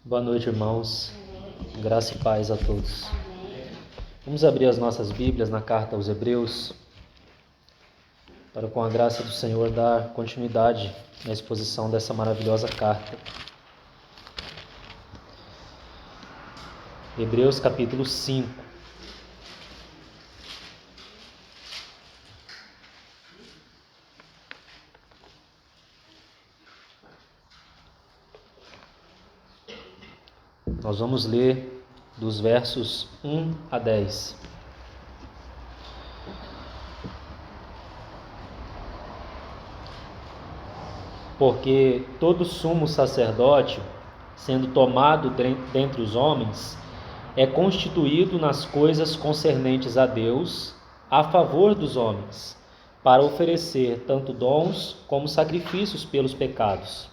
Boa noite, irmãos. Graça e paz a todos. Vamos abrir as nossas Bíblias na carta aos Hebreus, para, com a graça do Senhor, dar continuidade na exposição dessa maravilhosa carta. Hebreus capítulo 5. Nós vamos ler dos versos 1 a 10. Porque todo sumo sacerdote, sendo tomado dentre os homens, é constituído nas coisas concernentes a Deus, a favor dos homens, para oferecer tanto dons como sacrifícios pelos pecados.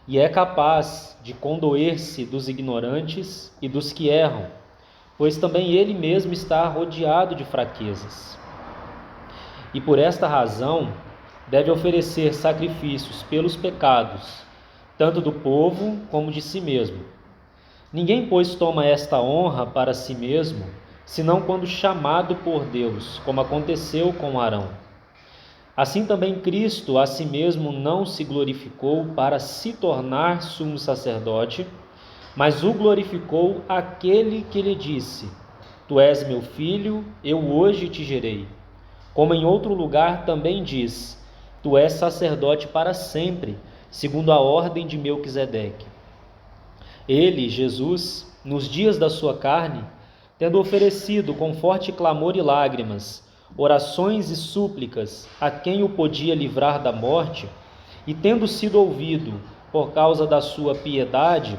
E é capaz de condoer-se dos ignorantes e dos que erram, pois também ele mesmo está rodeado de fraquezas. E por esta razão deve oferecer sacrifícios pelos pecados, tanto do povo como de si mesmo. Ninguém, pois, toma esta honra para si mesmo, senão quando chamado por Deus, como aconteceu com Arão. Assim também Cristo a si mesmo não se glorificou para se tornar sumo sacerdote, mas o glorificou aquele que lhe disse: Tu és meu filho, eu hoje te gerei. Como em outro lugar também diz: Tu és sacerdote para sempre, segundo a ordem de Melquisedeque. Ele, Jesus, nos dias da sua carne, tendo oferecido com forte clamor e lágrimas, orações e súplicas a quem o podia livrar da morte, e tendo sido ouvido por causa da sua piedade,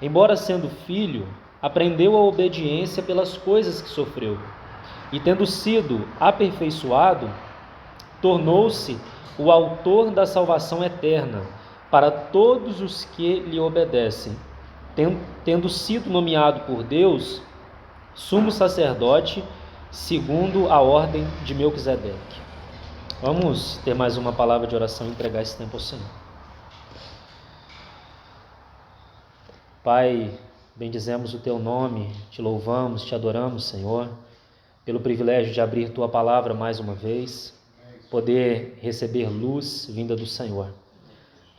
embora sendo filho, aprendeu a obediência pelas coisas que sofreu, e tendo sido aperfeiçoado, tornou-se o autor da salvação eterna para todos os que lhe obedecem, tendo sido nomeado por Deus sumo sacerdote segundo a ordem de Melquisedeque. Vamos ter mais uma palavra de oração e entregar esse tempo ao Senhor. Pai, bendizemos o Teu nome, Te louvamos, Te adoramos, Senhor, pelo privilégio de abrir Tua palavra mais uma vez, poder receber luz vinda do Senhor.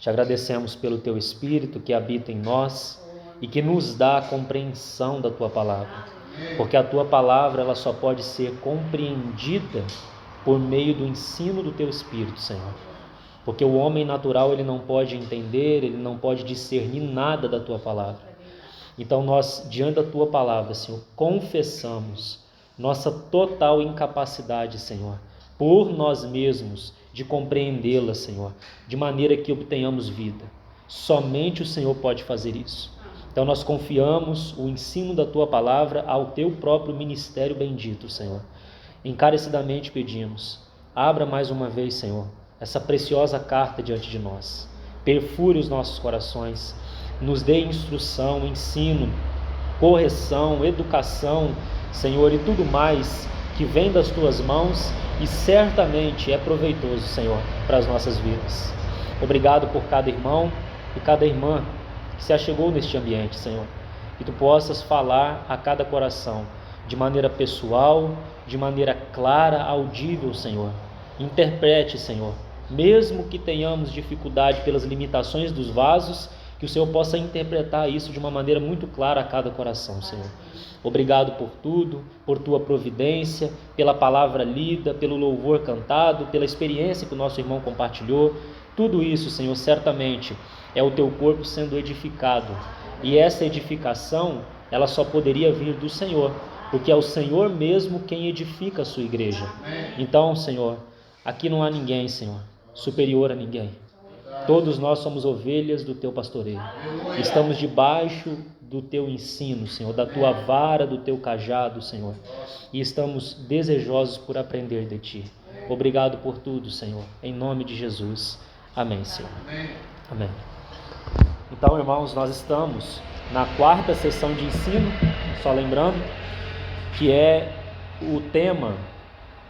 Te agradecemos pelo Teu Espírito que habita em nós e que nos dá a compreensão da Tua palavra. Porque a Tua palavra ela só pode ser compreendida por meio do ensino do Teu Espírito, Senhor. Porque o homem natural ele não pode entender, ele não pode discernir nada da Tua palavra. Então nós, diante da Tua palavra, Senhor, confessamos nossa total incapacidade, Senhor, por nós mesmos, de compreendê-la, Senhor, de maneira que obtenhamos vida. Somente o Senhor pode fazer isso. Então nós confiamos o ensino da Tua palavra ao Teu próprio ministério bendito, Senhor. Encarecidamente pedimos, abra mais uma vez, Senhor, essa preciosa carta diante de nós. Perfure os nossos corações, nos dê instrução, ensino, correção, educação, Senhor, e tudo mais que vem das Tuas mãos e certamente é proveitoso, Senhor, para as nossas vidas. Obrigado por cada irmão e cada irmã que se achegou neste ambiente, Senhor, que Tu possas falar a cada coração, de maneira pessoal, de maneira clara, audível, Senhor. Interprete, Senhor, mesmo que tenhamos dificuldade pelas limitações dos vasos, que o Senhor possa interpretar isso de uma maneira muito clara a cada coração, Senhor. Obrigado por tudo, por Tua providência, pela palavra lida, pelo louvor cantado, pela experiência que o nosso irmão compartilhou. Tudo isso, Senhor, certamente é o Teu corpo sendo edificado. E essa edificação, ela só poderia vir do Senhor, porque é o Senhor mesmo quem edifica a Sua igreja. Então, Senhor, aqui não há ninguém, Senhor, superior a ninguém. Todos nós somos ovelhas do Teu pastoreio. Estamos debaixo do Teu ensino, Senhor, da Tua vara, do Teu cajado, Senhor. E estamos desejosos por aprender de Ti. Obrigado por tudo, Senhor. Em nome de Jesus. Amém, Senhor. Amém. Então, irmãos, nós estamos na quarta sessão de ensino, só lembrando, que é o tema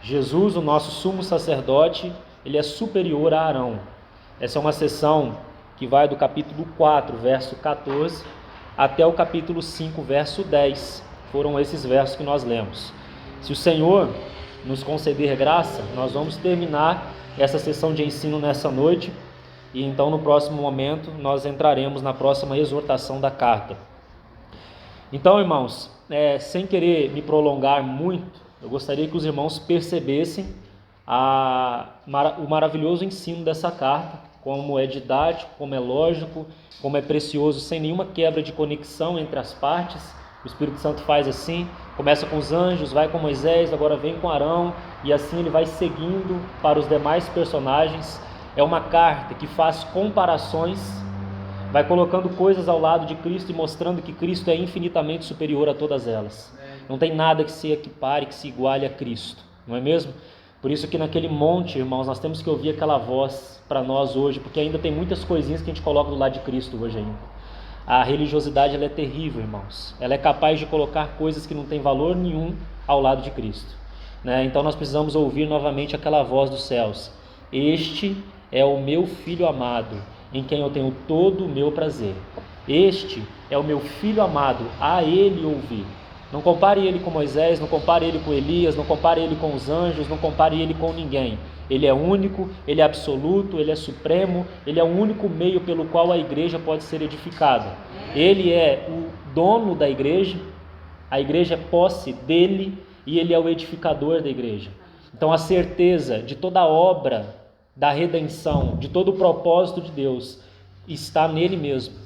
Jesus, o nosso sumo sacerdote, ele é superior a Arão. Essa é uma sessão que vai do capítulo 4, verso 14, até o capítulo 5, verso 10. Foram esses versos que nós lemos. Se o Senhor nos conceder graça, nós vamos terminar essa sessão de ensino nessa noite, e então no próximo momento nós entraremos na próxima exortação da carta. Então, irmãos, sem querer me prolongar muito, eu gostaria que os irmãos percebessem o maravilhoso ensino dessa carta, como é didático, como é lógico, como é precioso, sem nenhuma quebra de conexão entre as partes. O Espírito Santo faz assim, começa com os anjos, vai com Moisés, agora vem com Arão, e assim ele vai seguindo para os demais personagens. É uma carta que faz comparações, vai colocando coisas ao lado de Cristo e mostrando que Cristo é infinitamente superior a todas elas. Não tem nada que se equipare, que se iguale a Cristo, não é mesmo? Por isso que naquele monte, irmãos, nós temos que ouvir aquela voz para nós hoje, porque ainda tem muitas coisinhas que a gente coloca do lado de Cristo hoje ainda. A religiosidade, ela é terrível, irmãos. Ela é capaz de colocar coisas que não têm valor nenhum ao lado de Cristo, né? Então nós precisamos ouvir novamente aquela voz dos céus. Este é o meu Filho amado, em quem eu tenho todo o meu prazer. Este é o meu Filho amado, a ele ouvi. Não compare ele com Moisés, não compare ele com Elias, não compare ele com os anjos, não compare ele com ninguém. Ele é único, ele é absoluto, ele é supremo, ele é o único meio pelo qual a igreja pode ser edificada. Ele é o dono da igreja, a igreja é posse dele e ele é o edificador da igreja. Então a certeza de toda a obra da redenção, de todo o propósito de Deus, está nele mesmo.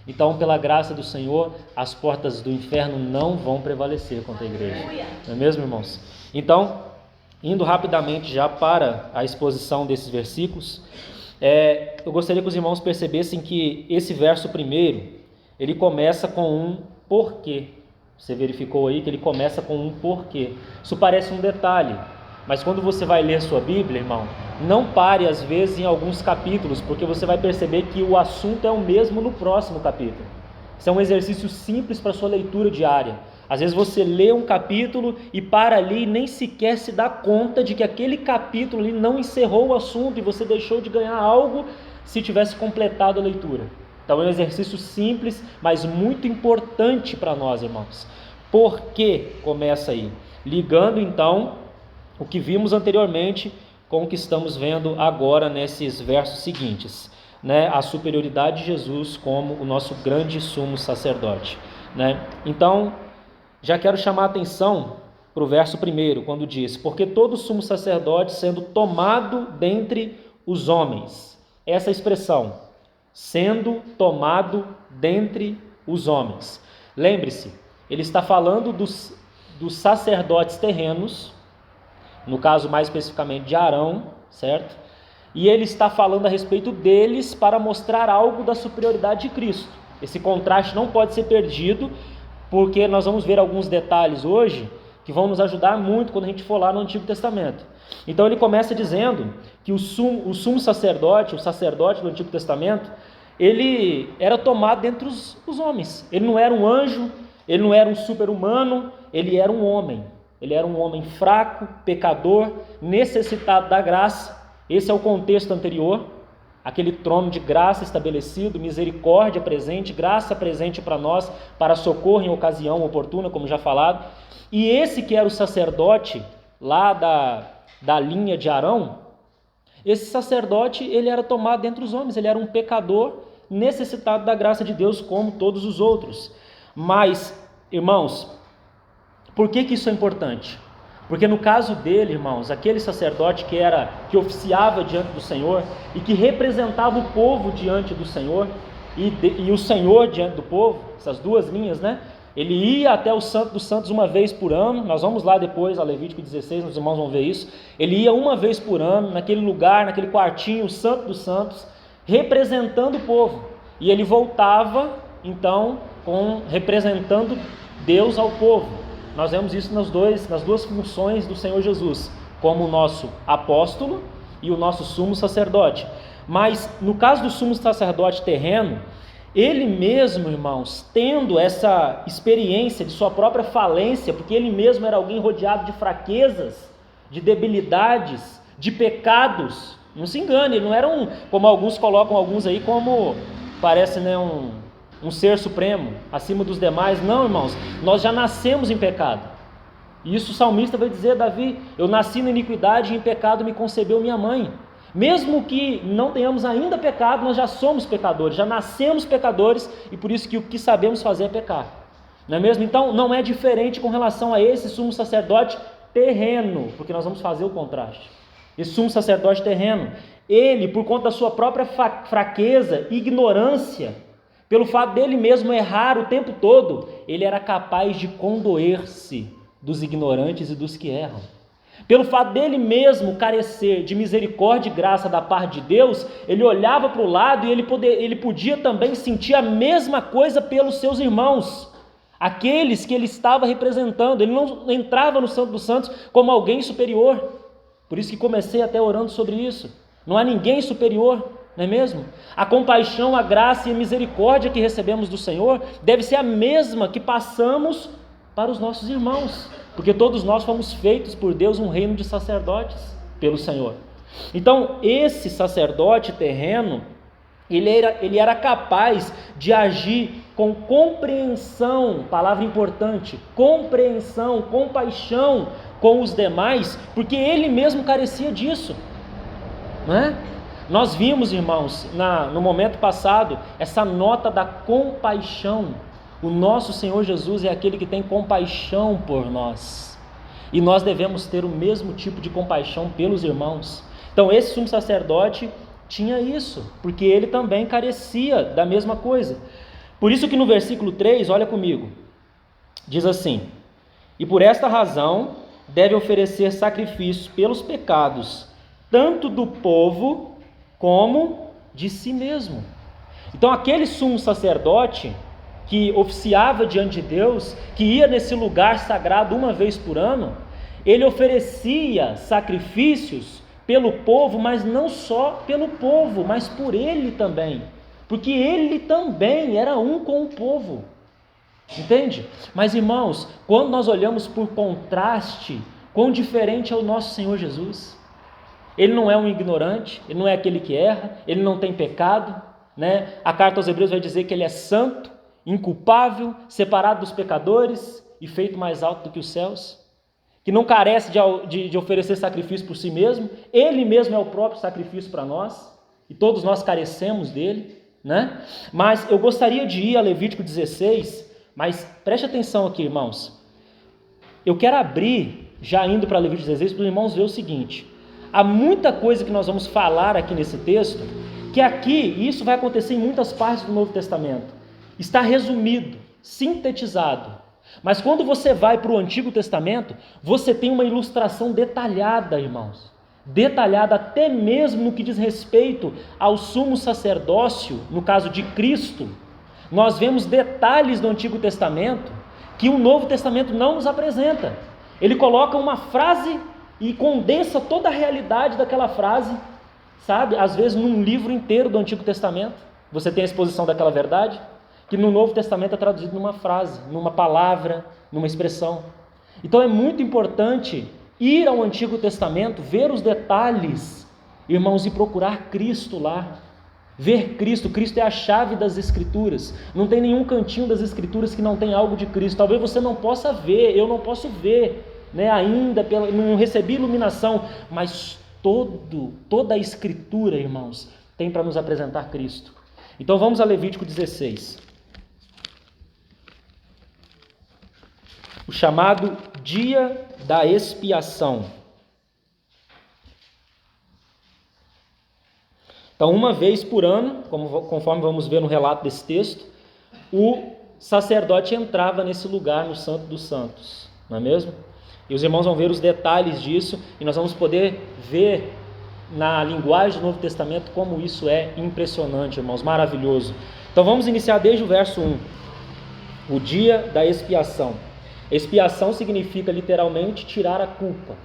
Então, pela graça do Senhor, as portas do inferno não vão prevalecer contra a igreja. Não é mesmo, irmãos? Então, indo rapidamente já para a exposição desses versículos, eu gostaria que os irmãos percebessem que esse verso primeiro, ele começa com um porquê. Você verificou aí que ele começa com um porquê. Isso parece um detalhe, mas quando você vai ler sua Bíblia, irmão, não pare às vezes em alguns capítulos, porque você vai perceber que o assunto é o mesmo no próximo capítulo. Isso é um exercício simples para a sua leitura diária. Às vezes você lê um capítulo e para ali e nem sequer se dá conta de que aquele capítulo ali não encerrou o assunto e você deixou de ganhar algo se tivesse completado a leitura. Então é um exercício simples, mas muito importante para nós, irmãos. Por que começa aí? Ligando então o que vimos anteriormente com o que estamos vendo agora nesses versos seguintes, né? A superioridade de Jesus como o nosso grande sumo sacerdote, né? Então, já quero chamar a atenção para o verso 1, quando diz: porque todo sumo sacerdote sendo tomado dentre os homens. Essa expressão, sendo tomado dentre os homens. Lembre-se, ele está falando dos sacerdotes terrenos, no caso mais especificamente de Arão, certo? E ele está falando a respeito deles para mostrar algo da superioridade de Cristo. Esse contraste não pode ser perdido, porque nós vamos ver alguns detalhes hoje que vão nos ajudar muito quando a gente for lá no Antigo Testamento. Então ele começa dizendo que o sumo sacerdote, o sacerdote do Antigo Testamento, ele era tomado dentre os homens. Ele não era um anjo, ele não era um super-humano, ele era um homem. Ele era um homem fraco, pecador, necessitado da graça. Esse é o contexto anterior, aquele trono de graça estabelecido, misericórdia presente, graça presente para nós, para socorro em ocasião oportuna, como já falado. E esse que era o sacerdote lá da linha de Arão, esse sacerdote, ele era tomado dentre os homens, ele era um pecador necessitado da graça de Deus como todos os outros. Mas, irmãos, por que isso é importante? Porque no caso dele, irmãos, aquele sacerdote que oficiava diante do Senhor e que representava o povo diante do Senhor e o Senhor diante do povo, essas duas linhas, né? Ele ia até o Santo dos Santos uma vez por ano. Nós vamos lá depois, a Levítico 16, os irmãos vão ver isso. Ele ia uma vez por ano, naquele lugar, naquele quartinho, o Santo dos Santos, representando o povo. E ele voltava, então, representando Deus ao povo. Nós vemos isso nas duas funções do Senhor Jesus, como o nosso apóstolo e o nosso sumo sacerdote. Mas no caso do sumo sacerdote terreno, ele mesmo, irmãos, tendo essa experiência de sua própria falência, porque ele mesmo era alguém rodeado de fraquezas, de debilidades, de pecados. Não se engane, ele não era como alguns colocam alguns aí como, parece, né, um ser supremo, acima dos demais. Não, irmãos, nós já nascemos em pecado. E isso o salmista vai dizer, Davi: eu nasci na iniquidade e em pecado me concebeu minha mãe. Mesmo que não tenhamos ainda pecado, nós já somos pecadores, já nascemos pecadores, e por isso que o que sabemos fazer é pecar. Não é mesmo? Então não é diferente com relação a esse sumo sacerdote terreno, porque nós vamos fazer o contraste. Esse sumo sacerdote terreno, ele, por conta da sua própria fraqueza, ignorância, pelo fato dele mesmo errar o tempo todo, ele era capaz de condoer-se dos ignorantes e dos que erram. Pelo fato dele mesmo carecer de misericórdia e graça da parte de Deus, ele olhava para o lado e ele podia também sentir a mesma coisa pelos seus irmãos, aqueles que ele estava representando. Ele não entrava no Santo dos Santos como alguém superior. Por isso que comecei até orando sobre isso. Não há ninguém superior, não é mesmo? A compaixão, a graça e a misericórdia que recebemos do Senhor deve ser a mesma que passamos para os nossos irmãos, porque todos nós fomos feitos por Deus um reino de sacerdotes pelo Senhor. Então, esse sacerdote terreno, ele era capaz de agir com compreensão, palavra importante, compreensão, compaixão com os demais, porque ele mesmo carecia disso, não é? Nós vimos, irmãos, no momento passado, essa nota da compaixão. O nosso Senhor Jesus é aquele que tem compaixão por nós, e nós devemos ter o mesmo tipo de compaixão pelos irmãos. Então esse sumo sacerdote tinha isso, porque ele também carecia da mesma coisa. Por isso que no versículo 3, olha comigo, diz assim: e por esta razão deve oferecer sacrifícios pelos pecados, tanto do povo como de si mesmo. Então aquele sumo sacerdote que oficiava diante de Deus, que ia nesse lugar sagrado uma vez por ano, ele oferecia sacrifícios pelo povo, mas não só pelo povo, mas por ele também, porque ele também era um com o povo, entende? Mas irmãos, quando nós olhamos por contraste, quão diferente é o nosso Senhor Jesus. Ele não é um ignorante, ele não é aquele que erra, ele não tem pecado, né? A carta aos Hebreus vai dizer que ele é santo, inculpável, separado dos pecadores e feito mais alto do que os céus, que não carece de oferecer sacrifício por si mesmo. Ele mesmo é o próprio sacrifício para nós, e todos nós carecemos dele, né? Mas eu gostaria de ir a Levítico 16, mas preste atenção aqui, irmãos. Eu quero abrir, já indo para Levítico 16, para os irmãos ver o seguinte: há muita coisa que nós vamos falar aqui nesse texto, que aqui, e isso vai acontecer em muitas partes do Novo Testamento, está resumido, sintetizado. Mas quando você vai para o Antigo Testamento, você tem uma ilustração detalhada, irmãos. Detalhada até mesmo no que diz respeito ao sumo sacerdócio, no caso de Cristo. Nós vemos detalhes do Antigo Testamento que o Novo Testamento não nos apresenta. Ele coloca uma frase e condensa toda a realidade daquela frase, sabe? Às vezes num livro inteiro do Antigo Testamento, você tem a exposição daquela verdade, que no Novo Testamento é traduzido numa frase, numa palavra, numa expressão. Então é muito importante ir ao Antigo Testamento, ver os detalhes, irmãos, e procurar Cristo lá. Ver Cristo. Cristo é a chave das Escrituras. Não tem nenhum cantinho das Escrituras que não tem algo de Cristo. Talvez você não possa ver, eu não posso ver, né, ainda, não recebi iluminação, mas toda a Escritura, irmãos, tem para nos apresentar Cristo. Então vamos a Levítico 16. O chamado dia da expiação. Então, uma vez por ano, conforme vamos ver no relato desse texto, o sacerdote entrava nesse lugar no Santo dos Santos, não é mesmo? E os irmãos vão ver os detalhes disso, e nós vamos poder ver na linguagem do Novo Testamento como isso é impressionante, irmãos, maravilhoso. Então vamos iniciar desde o verso 1. O dia da expiação. Expiação significa literalmente tirar a culpa,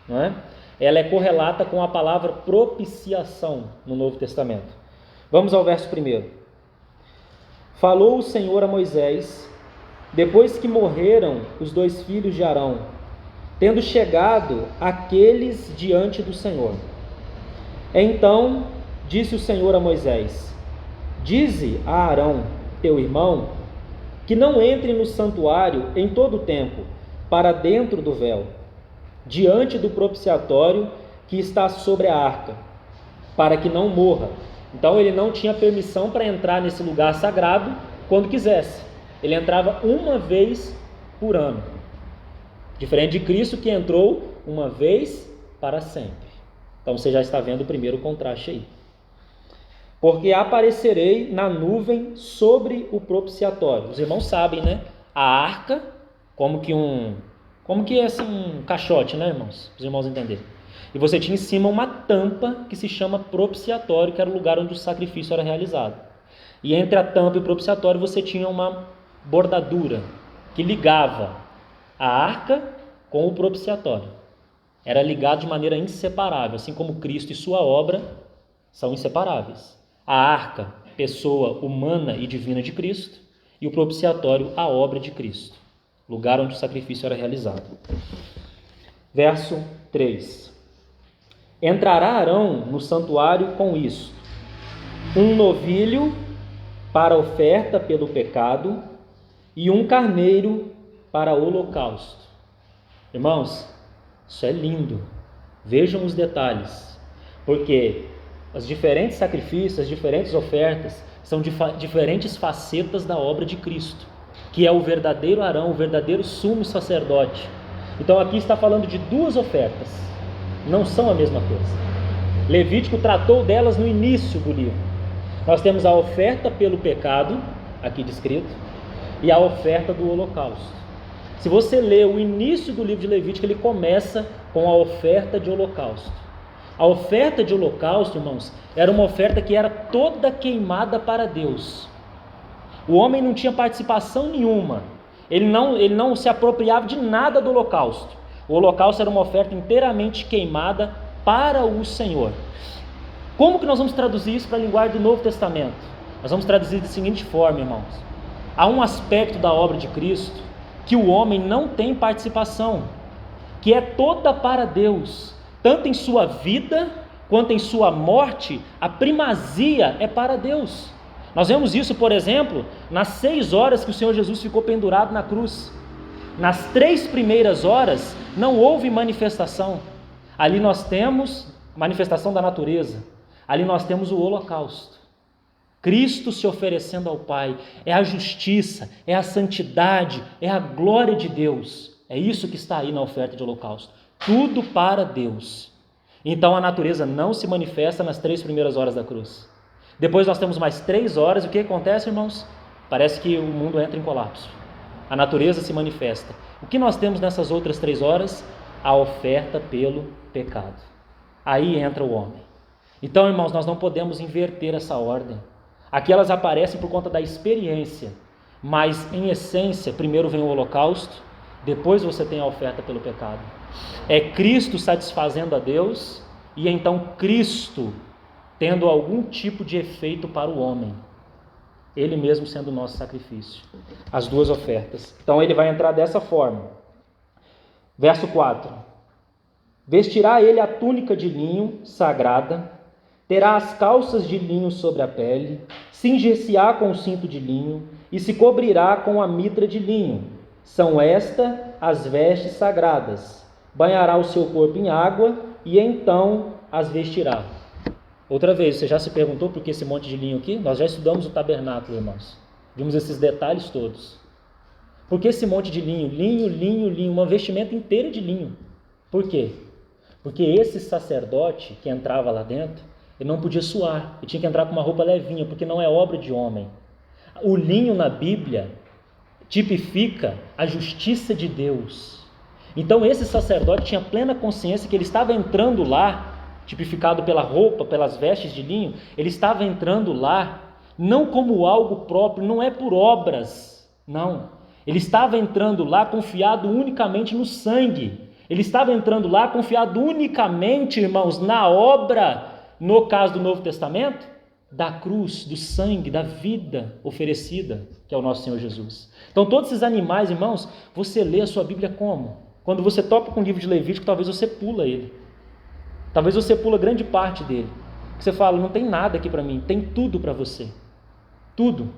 não é? Ela é correlata com a palavra propiciação no Novo Testamento. Vamos ao verso 1. Falou o Senhor a Moisés, depois que morreram os 2 filhos de Arão, tendo chegado aqueles diante do Senhor. Então disse o Senhor a Moisés: dize a Arão, teu irmão, que não entre no santuário em todo o tempo, para dentro do véu, diante do propiciatório que está sobre a arca, para que não morra. Então ele não tinha permissão para entrar nesse lugar sagrado quando quisesse. Ele entrava uma vez por ano. Diferente de Cristo, que entrou uma vez para sempre. Então você já está vendo o primeiro contraste aí. Porque aparecerei na nuvem sobre o propiciatório. Os irmãos sabem, né? A arca, como que é assim um caixote, né, irmãos? Os irmãos entenderem. E você tinha em cima uma tampa que se chama propiciatório, que era o lugar onde o sacrifício era realizado. E entre a tampa e o propiciatório você tinha uma bordadura que ligava a arca com o propiciatório. Era ligado de maneira inseparável, assim como Cristo e sua obra são inseparáveis. A arca, pessoa humana e divina de Cristo, e o propiciatório, a obra de Cristo, lugar onde o sacrifício era realizado. Verso 3. Entrará Arão no santuário com isto: um novilho para oferta pelo pecado e um carneiro para holocausto. Irmãos, isso é lindo. Vejam os detalhes, porque os diferentes sacrifícios, as diferentes ofertas são diferentes facetas da obra de Cristo, que é o verdadeiro Arão, o verdadeiro sumo sacerdote. Então aqui está falando de duas ofertas, não são a mesma coisa. Levítico tratou delas no início do livro. Nós temos a oferta pelo pecado, aqui descrito, e a oferta do holocausto. Se você ler o início do livro de Levítico, ele começa com a oferta de holocausto. A oferta de holocausto, irmãos, era uma oferta que era toda queimada para Deus. O homem não tinha participação nenhuma. Ele não se apropriava de nada do holocausto. O holocausto era uma oferta inteiramente queimada para o Senhor. Como que nós vamos traduzir isso para a linguagem do Novo Testamento? Nós vamos traduzir da seguinte forma, irmãos. Há um aspecto da obra de Cristo que o homem não tem participação, que é toda para Deus. Tanto em sua vida, quanto em sua morte, a primazia é para Deus. Nós vemos isso, por exemplo, nas 6 horas que o Senhor Jesus ficou pendurado na cruz. Nas 3 primeiras horas, não houve manifestação. Ali nós temos manifestação da natureza. Ali nós temos o holocausto. Cristo se oferecendo ao Pai. É a justiça, é a santidade, é a glória de Deus. É isso que está aí na oferta de holocausto. Tudo para Deus. Então a natureza não se manifesta nas 3 primeiras horas da cruz. Depois nós temos mais 3 horas. E o que acontece, irmãos? Parece que o mundo entra em colapso. A natureza se manifesta. O que nós temos nessas outras 3 horas? A oferta pelo pecado. Aí entra o homem. Então, irmãos, nós não podemos inverter essa ordem. Aqui elas aparecem por conta da experiência. Mas em essência, primeiro vem o holocausto, depois você tem a oferta pelo pecado. É Cristo satisfazendo a Deus e então Cristo tendo algum tipo de efeito para o homem. Ele mesmo sendo o nosso sacrifício. As duas ofertas. Então ele vai entrar dessa forma. Verso 4. Vestirá ele a túnica de linho sagrada, terá as calças de linho sobre a pele, cingir-se-á com o cinto de linho e se cobrirá com a mitra de linho. São estas as vestes sagradas. Banhará o seu corpo em água e então as vestirá. Outra vez, você já se perguntou por que esse monte de linho aqui? Nós já estudamos o tabernáculo, irmãos. Vimos esses detalhes todos. Por que esse monte de linho? Linho, uma vestimenta inteira de linho. Por quê? Porque esse sacerdote que entrava lá dentro, ele não podia suar. Ele tinha que entrar com uma roupa levinha, porque não é obra de homem. O linho na Bíblia tipifica a justiça de Deus. Então esse sacerdote tinha plena consciência que ele estava entrando lá, tipificado pela roupa, pelas vestes de linho, ele estava entrando lá, não como algo próprio, não é por obras, não. Ele estava entrando lá confiado unicamente no sangue. Ele estava entrando lá confiado unicamente, irmãos, na obra, no caso do Novo Testamento, da cruz, do sangue, da vida oferecida, que é o nosso Senhor Jesus. Então todos esses animais, irmãos, você lê a sua Bíblia como? Quando você topa com o livro de Levítico, talvez você pula ele. Talvez você pula grande parte dele. Você fala, não tem nada aqui para mim, tem tudo para você. Tudo.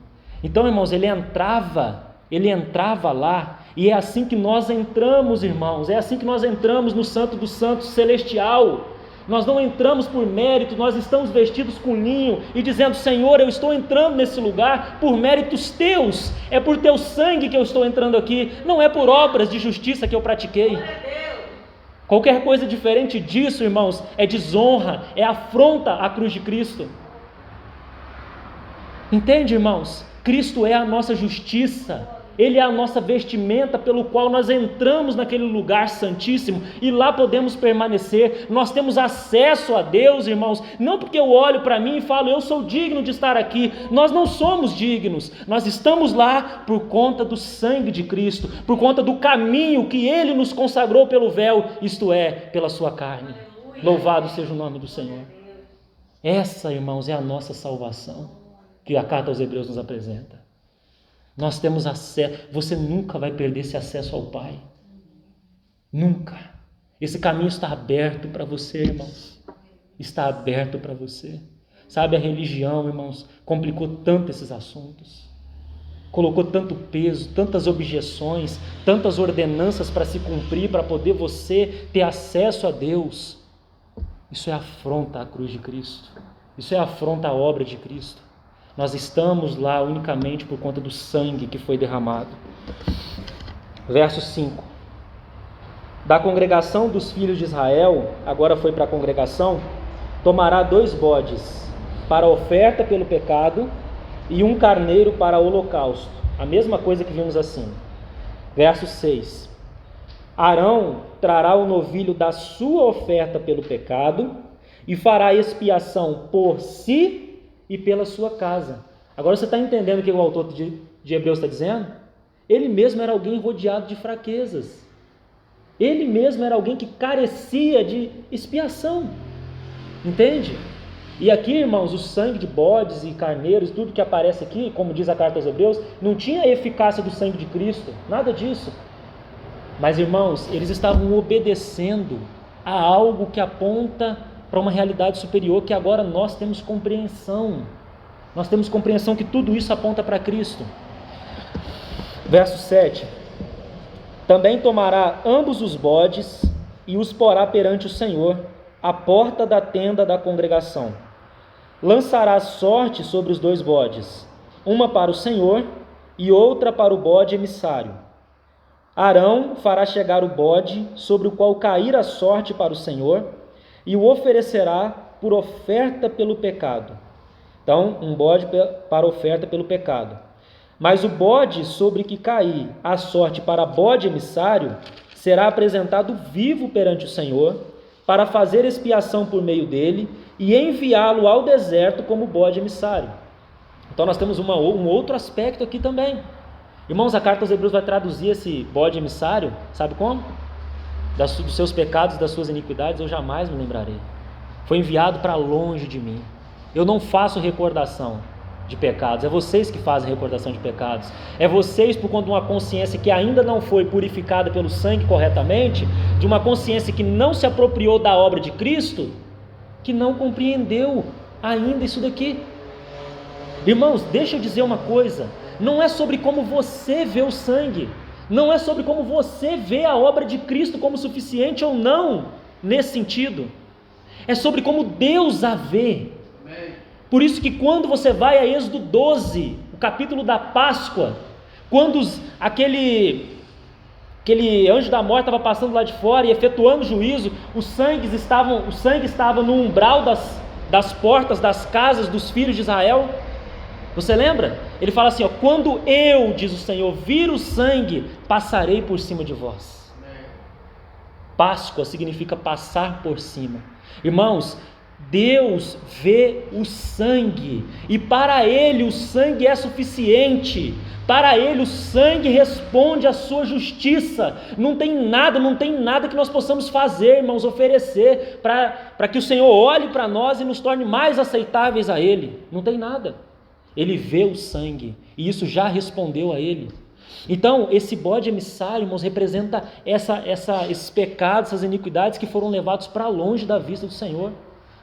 Então, irmãos, ele entrava lá, e é assim que nós entramos, irmãos, é assim que nós entramos no Santo dos Santos celestial. Nós não entramos por mérito, nós estamos vestidos com linho e dizendo: Senhor, eu estou entrando nesse lugar por méritos teus, é por teu sangue que eu estou entrando aqui, não é por obras de justiça que eu pratiquei. Qualquer coisa diferente disso, irmãos, é desonra, é afronta à cruz de Cristo. Entende, irmãos? Cristo é a nossa justiça, Ele é a nossa vestimenta pelo qual nós entramos naquele lugar santíssimo e lá podemos permanecer. Nós temos acesso a Deus, irmãos, não porque eu olho para mim e falo: eu sou digno de estar aqui. Nós não somos dignos, nós estamos lá por conta do sangue de Cristo, por conta do caminho que Ele nos consagrou pelo véu, isto é, pela sua carne. Louvado seja o nome do Senhor. Essa, irmãos, é a nossa salvação que a carta aos Hebreus nos apresenta. Nós temos acesso. Você nunca vai perder esse acesso ao Pai. Nunca. Esse caminho está aberto para você, irmãos. Está aberto para você. Sabe, a religião, irmãos, complicou tanto esses assuntos. Colocou tanto peso, tantas objeções, tantas ordenanças para se cumprir, para poder você ter acesso a Deus. Isso é afronta à cruz de Cristo. Isso é afronta à obra de Cristo. Nós estamos lá unicamente por conta do sangue que foi derramado. Verso 5. Da congregação dos filhos de Israel, agora foi para a congregação, tomará 2 bodes para a oferta pelo pecado e 1 carneiro para o holocausto. A mesma coisa que vimos acima. Verso 6. Arão trará o novilho da sua oferta pelo pecado e fará expiação por si e pela sua casa. Agora você está entendendo o que o autor de Hebreus está dizendo? Ele mesmo era alguém rodeado de fraquezas. Ele mesmo era alguém que carecia de expiação. Entende? E aqui, irmãos, o sangue de bodes e carneiros, tudo que aparece aqui, como diz a carta aos Hebreus, não tinha a eficácia do sangue de Cristo. Nada disso. Mas, irmãos, eles estavam obedecendo a algo que aponta para uma realidade superior, que agora nós temos compreensão. Nós temos compreensão que tudo isso aponta para Cristo. Verso 7. Também tomará ambos os bodes e os porá perante o Senhor, à porta da tenda da congregação. Lançará sorte sobre os 2 bodes, uma para o Senhor e outra para o bode emissário. Arão fará chegar o bode sobre o qual cair a sorte para o Senhor, e o oferecerá por oferta pelo pecado. Então, um bode para oferta pelo pecado. Mas o bode sobre que cair a sorte para bode emissário será apresentado vivo perante o Senhor, para fazer expiação por meio dele e enviá-lo ao deserto como bode emissário. Então nós temos um outro aspecto aqui também. Irmãos, a carta aos Hebreus vai traduzir esse bode emissário, sabe como? Dos seus pecados e das suas iniquidades eu jamais me lembrarei. Foi enviado para longe de mim. Eu não faço recordação de pecados, é vocês que fazem recordação de pecados. É vocês, por conta de uma consciência que ainda não foi purificada pelo sangue corretamente, de uma consciência que não se apropriou da obra de Cristo, que não compreendeu ainda isso daqui. Irmãos, deixa eu dizer uma coisa, não é sobre como você vê o sangue, não é sobre como você vê a obra de Cristo como suficiente ou não, nesse sentido. É sobre como Deus a vê. Por isso que quando você vai a Êxodo 12, o capítulo da Páscoa, quando aquele anjo da morte estava passando lá de fora e efetuando o juízo, o sangue estava no umbral das portas das casas dos filhos de Israel. Você lembra? Ele fala assim, quando eu, diz o Senhor, vir o sangue, passarei por cima de vós. Páscoa significa passar por cima. Irmãos, Deus vê o sangue, e para Ele o sangue é suficiente. Para Ele o sangue responde à sua justiça. Não tem nada que nós possamos fazer, irmãos, oferecer para que o Senhor olhe para nós e nos torne mais aceitáveis a Ele. Não tem nada. Ele vê o sangue, e isso já respondeu a Ele. Então, esse bode emissário, irmãos, representa esses pecados, essas iniquidades que foram levados para longe da vista do Senhor.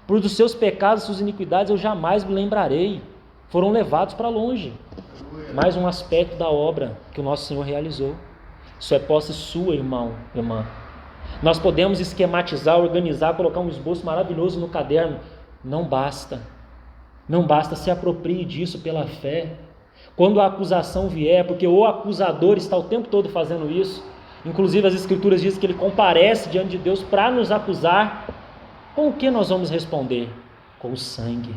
Por dos seus pecados, suas iniquidades, eu jamais me lembrarei. Foram levados para longe. mais um aspecto da obra que o nosso Senhor realizou. Isso é posse sua, irmão, irmã. Nós podemos esquematizar, organizar, colocar um esboço maravilhoso no caderno. Não basta. Não basta, se aproprie disso pela fé. Quando a acusação vier, porque o acusador está o tempo todo fazendo isso, inclusive as Escrituras dizem que ele comparece diante de Deus para nos acusar, com o que nós vamos responder? Com o sangue,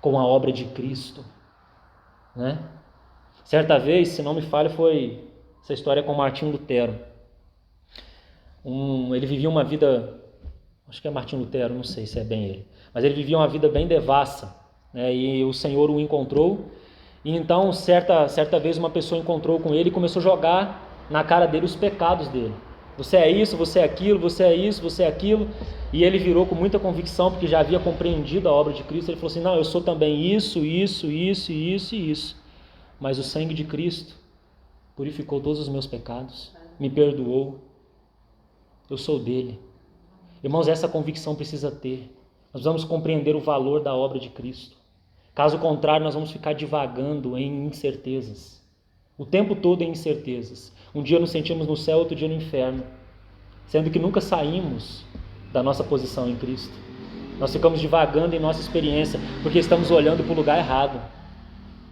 com a obra de Cristo, né? Certa vez, se não me falha, foi essa história com Martinho Lutero. Ele vivia uma vida, acho que é Martinho Lutero, não sei se é bem ele, mas ele vivia uma vida bem devassa, né? E o Senhor o encontrou, e então certa vez uma pessoa encontrou com ele e começou a jogar na cara dele os pecados dele. Você é isso, você é aquilo, você é isso, você é aquilo. E ele virou com muita convicção, porque já havia compreendido a obra de Cristo. Ele falou assim: não, eu sou também isso, isso, isso, isso e isso. Mas o sangue de Cristo purificou todos os meus pecados, me perdoou. Eu sou dele. Irmãos, essa convicção precisa ter. Nós vamos compreender o valor da obra de Cristo. Caso contrário, nós vamos ficar divagando em incertezas. O tempo todo em incertezas. Um dia nos sentimos no céu, outro dia no inferno. Sendo que nunca saímos da nossa posição em Cristo. Nós ficamos divagando em nossa experiência, porque estamos olhando para o lugar errado.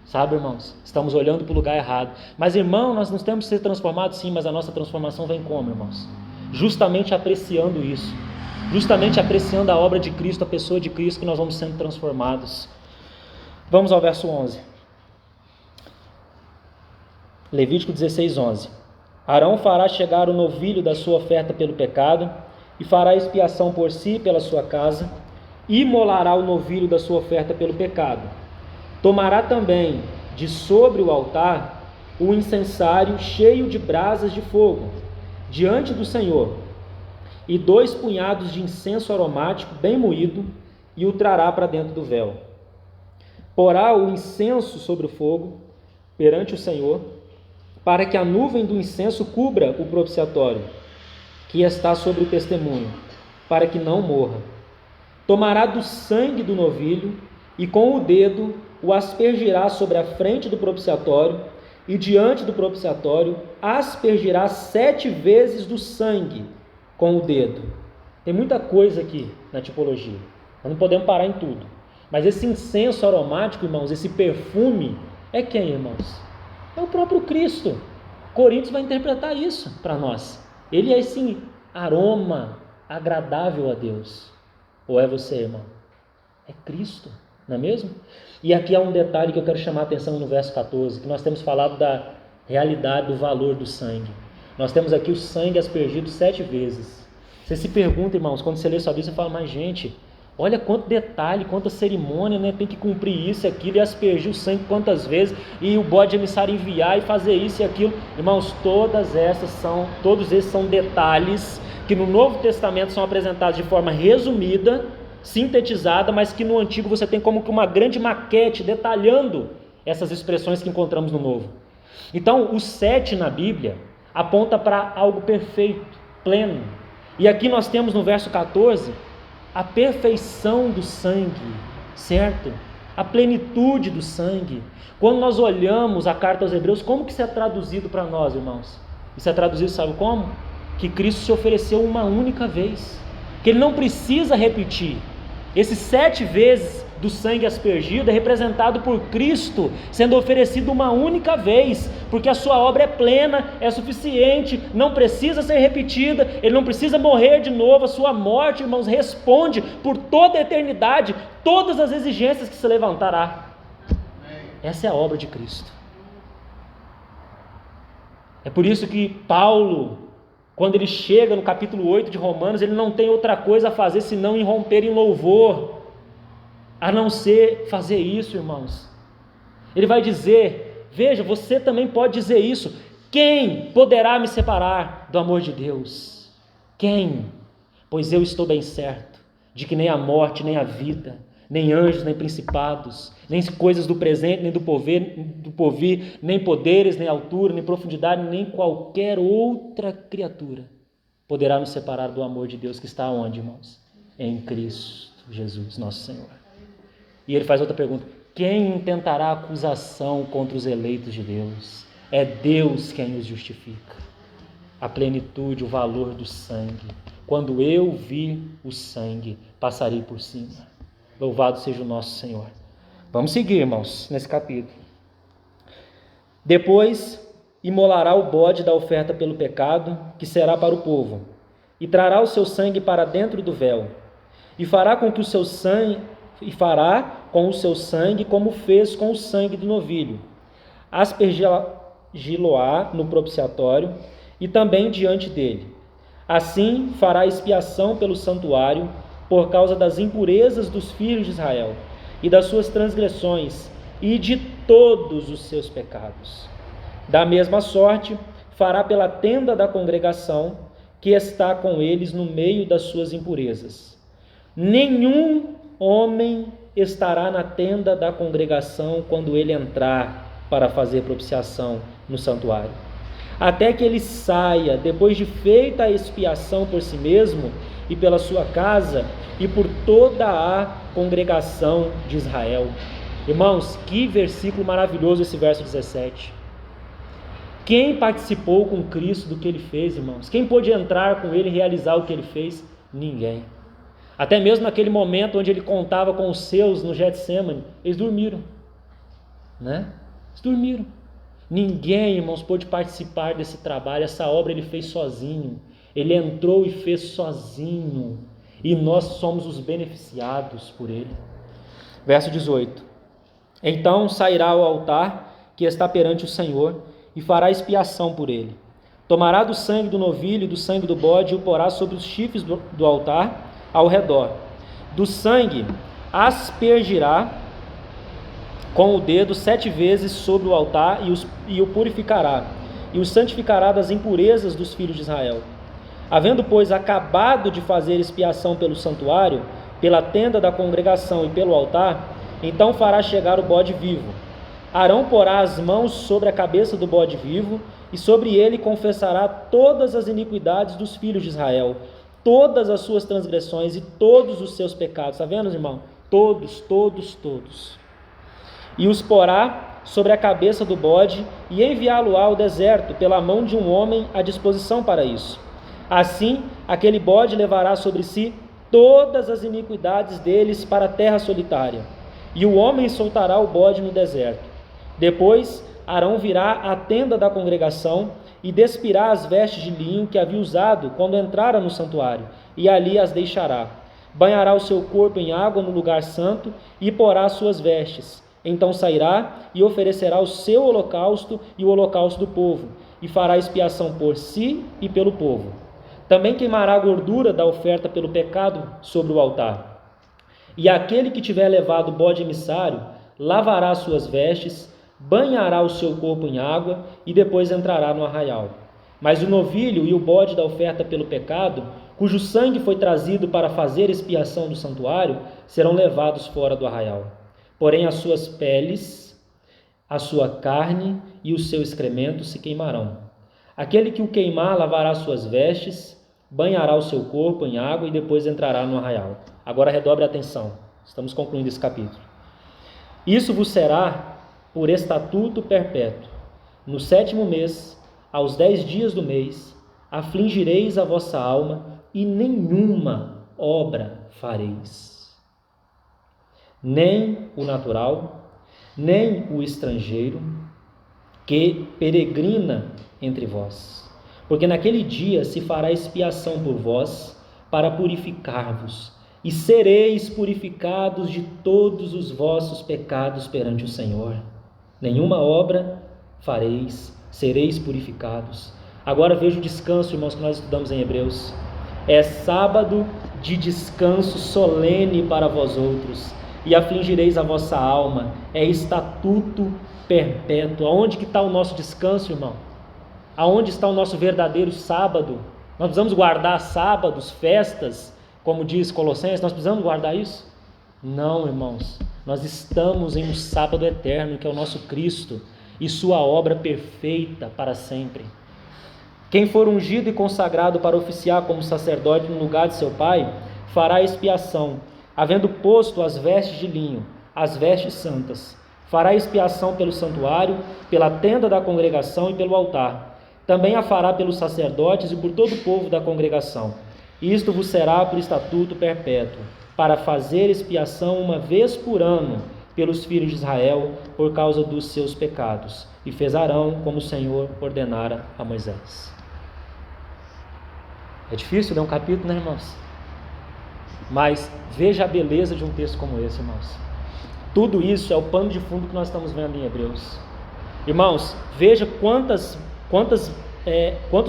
Sabe, irmãos? Estamos olhando para o lugar errado. Mas, irmão, nós não temos que ser transformados, sim, mas a nossa transformação vem como, irmãos? Justamente apreciando isso. Justamente apreciando a obra de Cristo, a pessoa de Cristo, que nós vamos sendo transformados. Vamos ao verso 11. Levítico 16, 11. Arão fará chegar o novilho da sua oferta pelo pecado, e fará expiação por si e pela sua casa, e imolará o novilho da sua oferta pelo pecado. Tomará também de sobre o altar o incensário cheio de brasas de fogo, diante do Senhor, e 2 punhados de incenso aromático bem moído, e o trará para dentro do véu. Porá o incenso sobre o fogo, perante o Senhor, para que a nuvem do incenso cubra o propiciatório, que está sobre o testemunho, para que não morra. Tomará do sangue do novilho, e com o dedo o aspergirá sobre a frente do propiciatório, e diante do propiciatório aspergirá 7 vezes do sangue com o dedo. Tem muita coisa aqui na tipologia, nós não podemos parar em tudo. Mas esse incenso aromático, irmãos, esse perfume, é quem, irmãos? É o próprio Cristo. Coríntios vai interpretar isso para nós. Ele é esse aroma agradável a Deus. Ou é você, irmão? É Cristo, não é mesmo? E aqui há um detalhe que eu quero chamar a atenção no verso 14, que nós temos falado da realidade, do valor do sangue. Nós temos aqui o sangue aspergido 7 vezes. Você se pergunta, irmãos, quando você lê sua Bíblia, você fala: mas gente, olha quanto detalhe, quanta cerimônia, né? Tem que cumprir isso e aquilo, e aspergir o sangue quantas vezes, e o bode emissário enviar e fazer isso e aquilo. Irmãos, todos esses são detalhes que no Novo Testamento são apresentados de forma resumida, sintetizada, mas que no Antigo você tem como que uma grande maquete detalhando essas expressões que encontramos no Novo. Então, o 7 na Bíblia aponta para algo perfeito, pleno. E aqui nós temos no verso 14 a perfeição do sangue, certo? A plenitude do sangue. Quando nós olhamos a carta aos Hebreus, como que isso é traduzido para nós, irmãos? Isso é traduzido, sabe como? Que Cristo se ofereceu uma única vez, que Ele não precisa repetir. Esses 7 vezes do sangue aspergido é representado por Cristo sendo oferecido uma única vez, porque a sua obra é plena, é suficiente, não precisa ser repetida, Ele não precisa morrer de novo. A sua morte, irmãos, responde por toda a eternidade todas as exigências que se levantará. Essa é a obra de Cristo. É por isso que Paulo, quando ele chega no capítulo 8 de Romanos, ele não tem outra coisa a fazer senão irromper em louvor, a não ser fazer isso, irmãos. Ele vai dizer, veja, você também pode dizer isso: quem poderá me separar do amor de Deus? Quem? Pois eu estou bem certo de que nem a morte, nem a vida, nem anjos, nem principados, nem coisas do presente, nem do porvir, nem poderes, nem altura, nem profundidade, nem qualquer outra criatura poderá nos separar do amor de Deus que está onde, irmãos? Em Cristo Jesus, nosso Senhor. E ele faz outra pergunta: Quem intentará acusação contra os eleitos de Deus? É Deus quem os justifica. A plenitude, o valor do sangue. Quando eu vir o sangue, passarei por cima. Louvado seja o nosso Senhor. Vamos seguir, irmãos, nesse capítulo. Depois imolará o bode da oferta pelo pecado, que será para o povo, e trará o seu sangue para dentro do véu, e fará com o seu sangue como fez com o sangue do novilho, aspergi-lo-á no propiciatório e também diante dele. Assim fará expiação pelo santuário por causa das impurezas dos filhos de Israel e das suas transgressões e de todos os seus pecados. Da mesma sorte fará pela tenda da congregação, que está com eles no meio das suas impurezas. Nenhum homem estará na tenda da congregação quando ele entrar para fazer propiciação no santuário, até que ele saia, depois de feita a expiação por si mesmo e pela sua casa e por toda a congregação de Israel. Irmãos, que versículo maravilhoso esse verso 17. Quem participou com Cristo do que ele fez, irmãos? Quem pôde entrar com ele e realizar o que ele fez? Ninguém. Até mesmo naquele momento onde ele contava com os seus no Getsêmani, eles dormiram, né? Eles dormiram. Ninguém, irmãos, pôde participar desse trabalho. Essa obra ele fez sozinho. Ele entrou e fez sozinho. E nós somos os beneficiados por ele. Verso 18. Então sairá ao altar que está perante o Senhor e fará expiação por ele. Tomará do sangue do novilho e do sangue do bode e o porá sobre os chifres do altar ao redor. Do sangue aspergirá com o dedo 7 vezes sobre o altar e o purificará, e o santificará das impurezas dos filhos de Israel. Havendo, pois, acabado de fazer expiação pelo santuário, pela tenda da congregação e pelo altar, então fará chegar o bode vivo. Arão porá as mãos sobre a cabeça do bode vivo, e sobre ele confessará todas as iniquidades dos filhos de Israel, todas as suas transgressões e todos os seus pecados. Está vendo, irmão? Todos. E os porá sobre a cabeça do bode e enviá-lo-á ao deserto pela mão de um homem à disposição para isso. Assim, aquele bode levará sobre si todas as iniquidades deles para a terra solitária. E o homem soltará o bode no deserto. Depois, Arão virá à tenda da congregação e despirá as vestes de linho que havia usado quando entrara no santuário, e ali as deixará. Banhará o seu corpo em água no lugar santo e porá as suas vestes. Então sairá e oferecerá o seu holocausto e o holocausto do povo, e fará expiação por si e pelo povo. Também queimará a gordura da oferta pelo pecado sobre o altar. E aquele que tiver levado o bode emissário, lavará as suas vestes, banhará o seu corpo em água e depois entrará no arraial. Mas o novilho e o bode da oferta pelo pecado, cujo sangue foi trazido para fazer expiação do santuário, serão levados fora do arraial. Porém as suas peles, a sua carne e o seu excremento se queimarão. Aquele que o queimar lavará suas vestes, banhará o seu corpo em água e depois entrará no arraial. Agora redobre a atenção, estamos concluindo esse capítulo. Isso vos será por estatuto perpétuo. No 7º mês, aos 10 dias do mês, afligireis a vossa alma e nenhuma obra fareis. Nem o natural, nem o estrangeiro que peregrina entre vós. Porque naquele dia se fará expiação por vós para purificar-vos, e sereis purificados de todos os vossos pecados perante o Senhor. Nenhuma obra fareis, sereis purificados. Agora veja o descanso, irmãos, que nós estudamos em Hebreus. É sábado de descanso solene para vós outros, e afligireis a vossa alma. É estatuto perpétuo. Aonde que está o nosso descanso, irmão? Aonde está o nosso verdadeiro sábado? Nós precisamos guardar sábados, festas, como diz Colossenses, nós precisamos guardar isso? Não, irmãos. Nós estamos em um sábado eterno, que é o nosso Cristo, e sua obra perfeita para sempre. Quem for ungido e consagrado para oficiar como sacerdote no lugar de seu pai, fará expiação, havendo posto as vestes de linho, as vestes santas. Fará expiação pelo santuário, pela tenda da congregação e pelo altar. Também a fará pelos sacerdotes e por todo o povo da congregação. Isto vos será por estatuto perpétuo, para fazer expiação uma vez por ano pelos filhos de Israel, por causa dos seus pecados. E fez Arão como o Senhor ordenara a Moisés. É difícil ler um capítulo, né, irmãos? Mas veja a beleza de um texto como esse, irmãos. Tudo isso é o pano de fundo que nós estamos vendo em Hebreus. Irmãos, veja quantos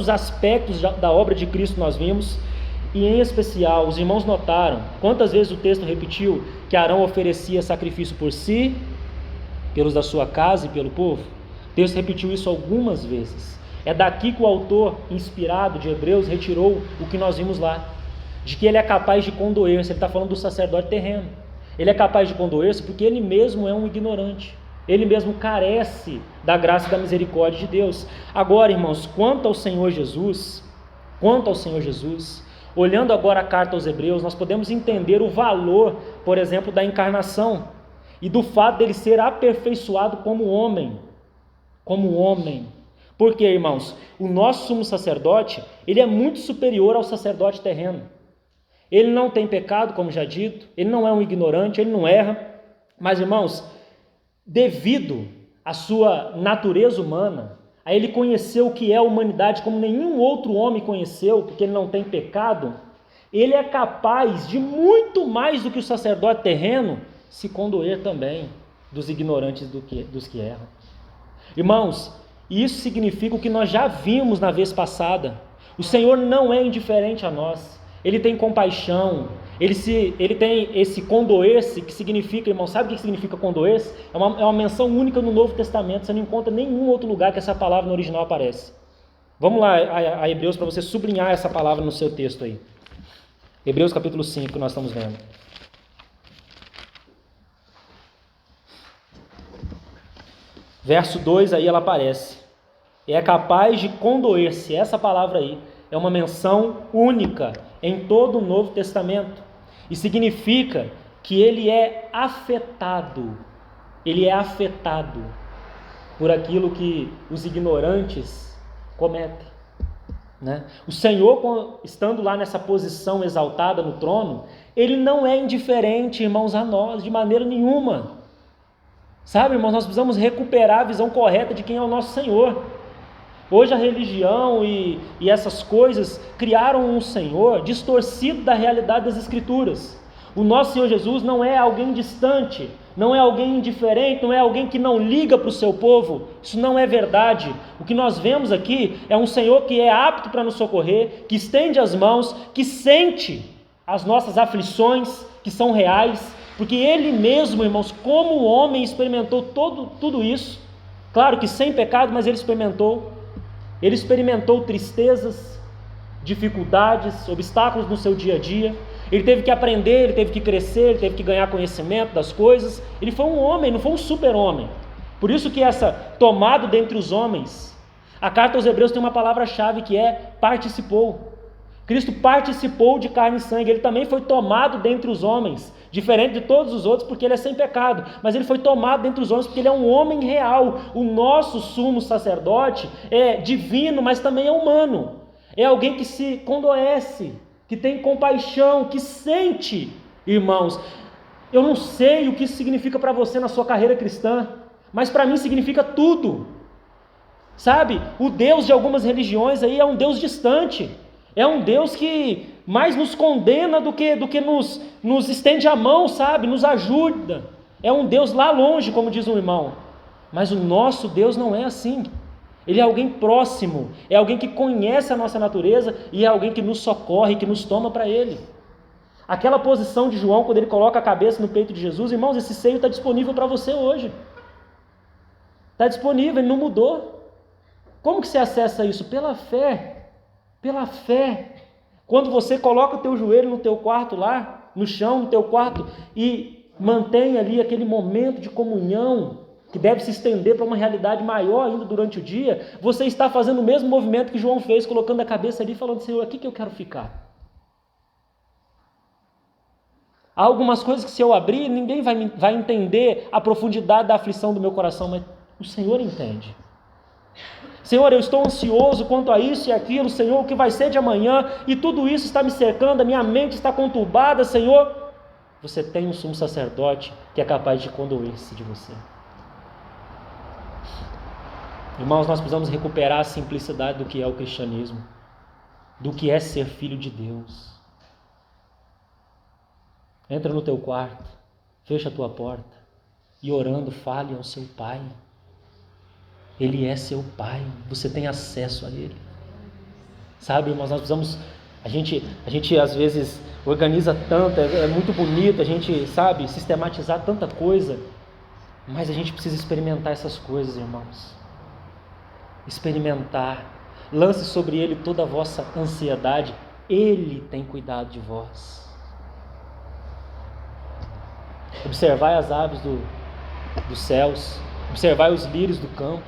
aspectos da obra de Cristo nós vimos. E em especial, os irmãos notaram quantas vezes o texto repetiu que Arão oferecia sacrifício por si, pelos da sua casa e pelo povo? O texto repetiu isso algumas vezes. É daqui que o autor, inspirado de Hebreus, retirou o que nós vimos lá, de que ele é capaz de condoer-se. Ele está falando do sacerdote terreno. Ele é capaz de condoer-se porque ele mesmo é um ignorante. Ele mesmo carece da graça e da misericórdia de Deus. Agora, irmãos, quanto ao Senhor Jesus, olhando agora a carta aos Hebreus, nós podemos entender o valor, por exemplo, da encarnação e do fato dele ser aperfeiçoado como homem. Porque, irmãos, o nosso sumo sacerdote, ele é muito superior ao sacerdote terreno. Ele não tem pecado, como já dito, ele não é um ignorante, ele não erra. Mas, irmãos, devido à sua natureza humana, a ele conhecer o que é a humanidade como nenhum outro homem conheceu, porque ele não tem pecado, ele é capaz de muito mais do que o sacerdote terreno se condoer também dos ignorantes dos que erram. Irmãos, isso significa o que nós já vimos na vez passada. O Senhor não é indiferente a nós. Ele tem compaixão, ele tem esse condoer-se, que significa, irmão, sabe o que significa condoer-se? É uma menção única no Novo Testamento, você não encontra em nenhum outro lugar que essa palavra no original aparece. Vamos lá a Hebreus para você sublinhar essa palavra no seu texto aí. Hebreus capítulo 5, que nós estamos vendo. Verso 2 aí ela aparece. É capaz de condoer-se, essa palavra aí é uma menção única em todo o Novo Testamento, e significa que ele é afetado por aquilo que os ignorantes cometem, né? O Senhor, estando lá nessa posição exaltada no trono, ele não é indiferente, irmãos, a nós, de maneira nenhuma. Sabe, irmãos, nós precisamos recuperar a visão correta de quem é o nosso Senhor. Hoje a religião e essas coisas criaram um Senhor distorcido da realidade das Escrituras. O nosso Senhor Jesus não é alguém distante, não é alguém indiferente, não é alguém que não liga para o seu povo. Isso não é verdade. O que nós vemos aqui é um Senhor que é apto para nos socorrer, que estende as mãos, que sente as nossas aflições, que são reais, porque Ele mesmo, irmãos, como homem, experimentou tudo isso. Claro que sem pecado, mas Ele experimentou. Ele experimentou tristezas, dificuldades, obstáculos no seu dia a dia. Ele teve que aprender, ele teve que crescer, ele teve que ganhar conhecimento das coisas. Ele foi um homem, não foi um super-homem. Por isso que essa tomado dentre os homens, a carta aos Hebreus tem uma palavra-chave que é participou. Cristo participou de carne e sangue, ele também foi tomado dentre os homens, diferente de todos os outros porque ele é sem pecado, mas ele foi tomado dentre os homens porque ele é um homem real. O nosso sumo sacerdote é divino, mas também é humano, é alguém que se condoece, que tem compaixão, que sente. Irmãos, eu não sei o que isso significa para você na sua carreira cristã, mas para mim significa tudo. Sabe, o Deus de algumas religiões aí é um Deus distante, é um Deus que mais nos condena do que nos estende a mão, sabe, nos ajuda. É um Deus lá longe, como diz um irmão. Mas o nosso Deus não é assim. Ele é alguém próximo, é alguém que conhece a nossa natureza e é alguém que nos socorre, que nos toma para Ele. Aquela posição de João, quando ele coloca a cabeça no peito de Jesus, irmãos, esse seio está disponível para você hoje. Está disponível, ele não mudou. Como que você acessa isso? Pela fé. Pela fé. Quando você coloca o teu joelho no teu quarto lá, no chão, no teu quarto, e mantém ali aquele momento de comunhão, que deve se estender para uma realidade maior ainda durante o dia, você está fazendo o mesmo movimento que João fez, colocando a cabeça ali e falando: Senhor, aqui que eu quero ficar. Há algumas coisas que se eu abrir, ninguém vai entender a profundidade da aflição do meu coração, mas o Senhor entende. Senhor, eu estou ansioso quanto a isso e aquilo, Senhor, o que vai ser de amanhã, e tudo isso está me cercando, a minha mente está conturbada, Senhor. Você tem um sumo sacerdote que é capaz de condoer-se de você. Irmãos, nós precisamos recuperar a simplicidade do que é o cristianismo, do que é ser filho de Deus. Entra no teu quarto, fecha a tua porta e orando fale ao seu Pai. Ele é seu Pai, você tem acesso a Ele. Sabe, irmãos, nós precisamos, a gente às vezes organiza tanto, é muito bonito, a gente sabe sistematizar tanta coisa, mas a gente precisa experimentar essas coisas, irmãos. Experimentar, lance sobre Ele toda a vossa ansiedade, Ele tem cuidado de vós. Observai as aves dos céus, observai os lírios do campo.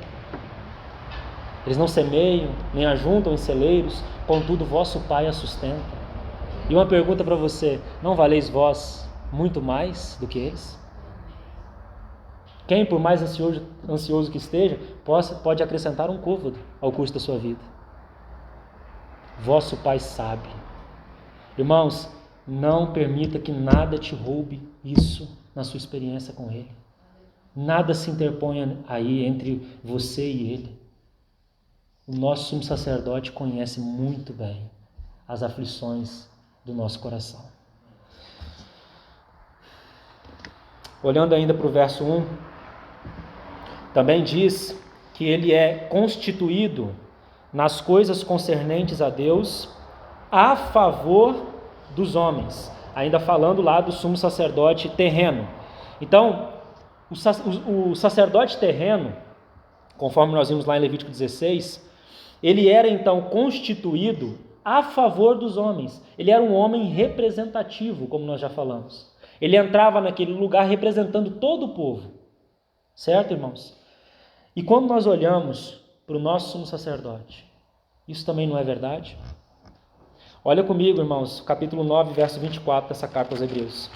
Eles não semeiam, nem ajuntam em celeiros, contudo vosso Pai a sustenta. E uma pergunta para você: não valeis vós muito mais do que eles? Quem, por mais ansioso que esteja, pode acrescentar um côvado ao curso da sua vida? Vosso Pai sabe. Irmãos, não permita que nada te roube isso na sua experiência com Ele. Nada se interponha aí entre você e Ele. O nosso sumo sacerdote conhece muito bem as aflições do nosso coração. Olhando ainda para o verso 1, também diz que Ele é constituído nas coisas concernentes a Deus a favor dos homens, ainda falando lá do sumo sacerdote terreno. Então, o sacerdote terreno, conforme nós vimos lá em Levítico 16, ele era então constituído a favor dos homens. Ele era um homem representativo, como nós já falamos. Ele entrava naquele lugar representando todo o povo. Certo, irmãos? E quando nós olhamos para o nosso sumo sacerdote, isso também não é verdade? Olha comigo, irmãos, capítulo 9, verso 24 dessa carta aos Hebreus.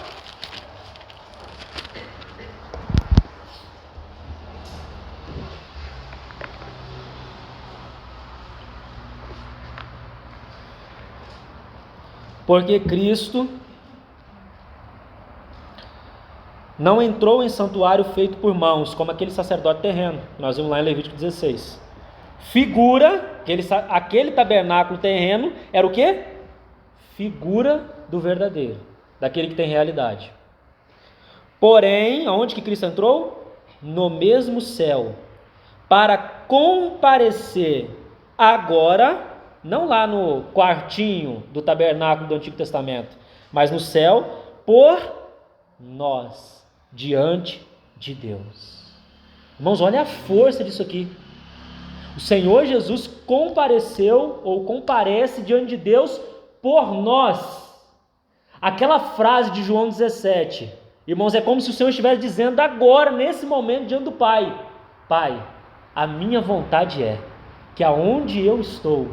Porque Cristo não entrou em santuário feito por mãos, como aquele sacerdote terreno, nós vimos lá em Levítico 16. Figura, aquele tabernáculo terreno era o quê? Figura do verdadeiro, daquele que tem realidade. Porém, aonde que Cristo entrou? No mesmo céu, para comparecer agora, não lá no quartinho do tabernáculo do Antigo Testamento, mas no céu, por nós, diante de Deus. Irmãos, olha a força disso aqui. O Senhor Jesus compareceu ou comparece diante de Deus por nós. Aquela frase de João 17, irmãos, é como se o Senhor estivesse dizendo agora, nesse momento, diante do Pai: Pai, a minha vontade é que aonde eu estou,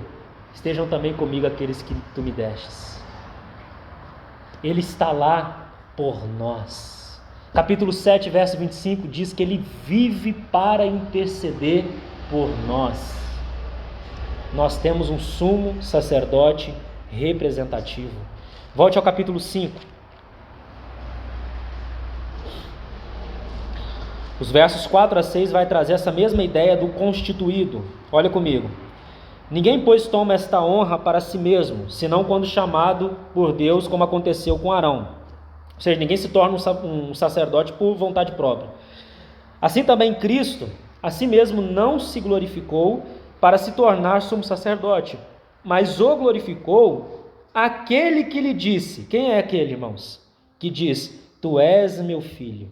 estejam também comigo aqueles que tu me destes. Ele está lá por nós. Capítulo 7, verso 25 diz que Ele vive para interceder por nós. Nós temos um sumo sacerdote representativo. Volte ao capítulo 5. Os versos 4 a 6 vai trazer essa mesma ideia do constituído. Olha comigo. Ninguém, pois, toma esta honra para si mesmo, senão quando chamado por Deus, como aconteceu com Arão. Ou seja, ninguém se torna um sacerdote por vontade própria. Assim também Cristo, a si mesmo não se glorificou para se tornar sumo sacerdote, mas o glorificou aquele que lhe disse. Quem é aquele, irmãos? Que diz: Tu és meu filho,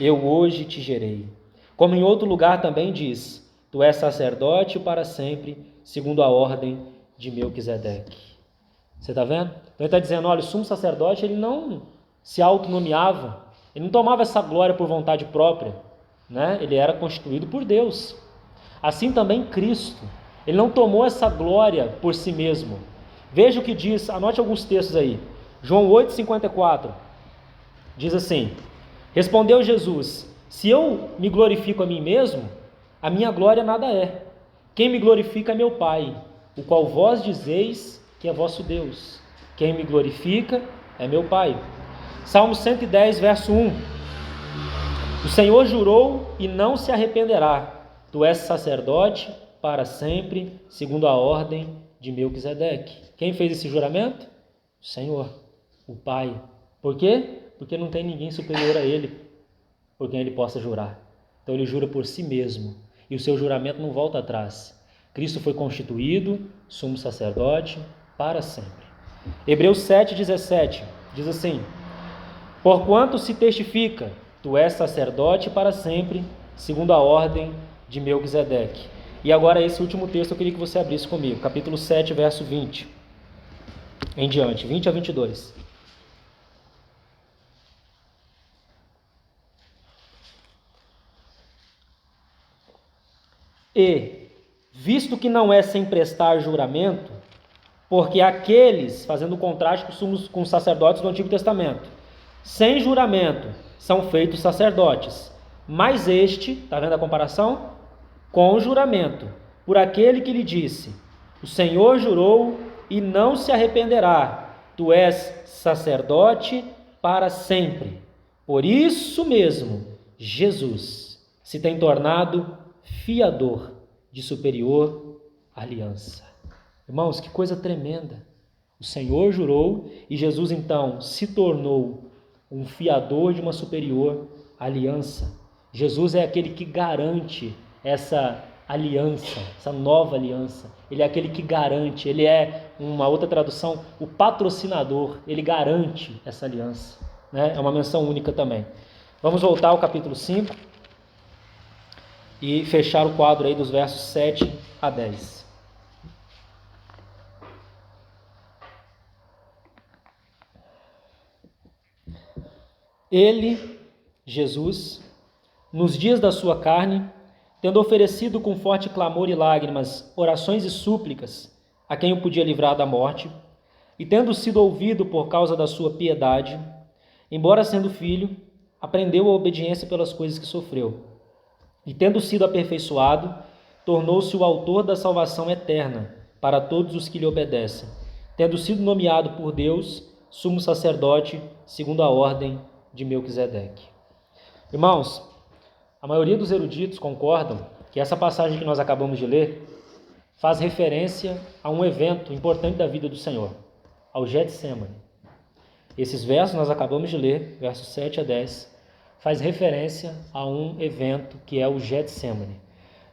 eu hoje te gerei. Como em outro lugar também diz: Tu és sacerdote para sempre, segundo a ordem de Melquisedeque. Você está vendo? Então ele está dizendo, olha, o sumo sacerdote, ele não se autonomeava, ele não tomava essa glória por vontade própria, né? Ele era constituído por Deus. Assim também Cristo, ele não tomou essa glória por si mesmo. Veja o que diz, anote alguns textos aí. João 8,54. Diz assim: respondeu Jesus: se eu me glorifico a mim mesmo, a minha glória nada é. Quem me glorifica é meu Pai, o qual vós dizeis que é vosso Deus. Quem me glorifica é meu Pai. Salmo 110, verso 1. O Senhor jurou e não se arrependerá. Tu és sacerdote para sempre, segundo a ordem de Melquisedeque. Quem fez esse juramento? O Senhor, o Pai. Por quê? Porque não tem ninguém superior a Ele, por quem Ele possa jurar. Então Ele jura por si mesmo, e o seu juramento não volta atrás. Cristo foi constituído sumo sacerdote para sempre. Hebreus 7,17 diz assim: porquanto se testifica, tu és sacerdote para sempre, segundo a ordem de Melquisedeque. E agora esse último texto eu queria que você abrisse comigo, capítulo 7, verso 20 em diante, 20 a 22. E, visto que não é sem prestar juramento, porque aqueles, fazendo contraste com os sacerdotes do Antigo Testamento, sem juramento são feitos sacerdotes, mas este, está vendo a comparação? Com juramento, por aquele que lhe disse: o Senhor jurou e não se arrependerá, tu és sacerdote para sempre. Por isso mesmo, Jesus se tem tornado fiador de superior aliança. Irmãos, que coisa tremenda. O Senhor jurou e Jesus então se tornou um fiador de uma superior aliança. Jesus é aquele que garante essa aliança, essa nova aliança. Ele é aquele que garante, ele é, uma outra tradução, o patrocinador. Ele garante essa aliança, né? É uma menção única também. Vamos voltar ao capítulo 5 e fechar o quadro aí dos versos 7 a 10. Ele, Jesus, nos dias da sua carne, tendo oferecido com forte clamor e lágrimas orações e súplicas a quem o podia livrar da morte, e tendo sido ouvido por causa da sua piedade, embora sendo filho, aprendeu a obediência pelas coisas que sofreu. E tendo sido aperfeiçoado, tornou-se o autor da salvação eterna para todos os que lhe obedecem, tendo sido nomeado por Deus sumo sacerdote segundo a ordem de Melquisedeque. Irmãos, a maioria dos eruditos concordam que essa passagem que nós acabamos de ler faz referência a um evento importante da vida do Senhor, ao Getsemane. Esses versos nós acabamos de ler, versos 7 a 10, faz referência a um evento que é o Getsemane.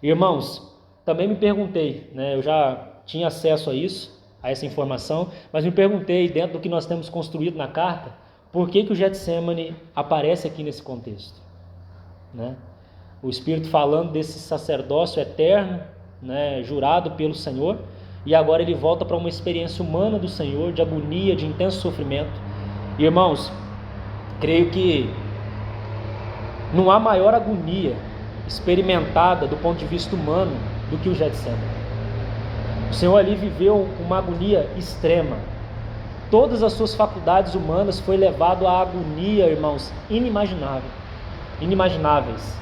Irmãos, também me perguntei, né, eu já tinha acesso a isso, a essa informação, mas me perguntei, dentro do que nós temos construído na carta, por que o Getsemane aparece aqui nesse contexto, né? O Espírito falando desse sacerdócio eterno, né, jurado pelo Senhor, e agora ele volta para uma experiência humana do Senhor, de agonia, de intenso sofrimento. E, irmãos, creio que não há maior agonia experimentada do ponto de vista humano do que o Getsemane. O Senhor ali viveu uma agonia extrema. Todas as suas faculdades humanas foi levado à agonia, irmãos, inimagináveis.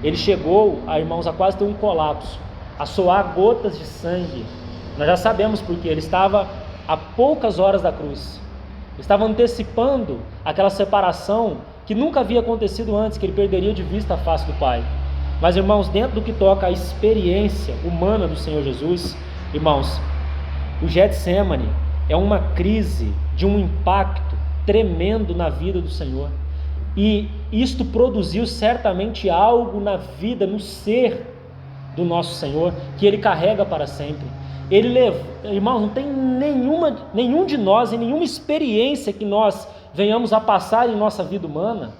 Ele chegou, irmãos, a quase ter um colapso, a soar gotas de sangue. Nós já sabemos porque ele estava a poucas horas da cruz. Ele estava antecipando aquela separação que nunca havia acontecido antes, que ele perderia de vista a face do Pai. Mas, irmãos, dentro do que toca a experiência humana do Senhor Jesus, irmãos, o Getsemane é uma crise de um impacto tremendo na vida do Senhor. E isto produziu certamente algo na vida, no ser do nosso Senhor, que Ele carrega para sempre. Ele levou, irmãos, não tem nenhum de nós, em nenhuma experiência que nós venhamos a passar em nossa vida humana,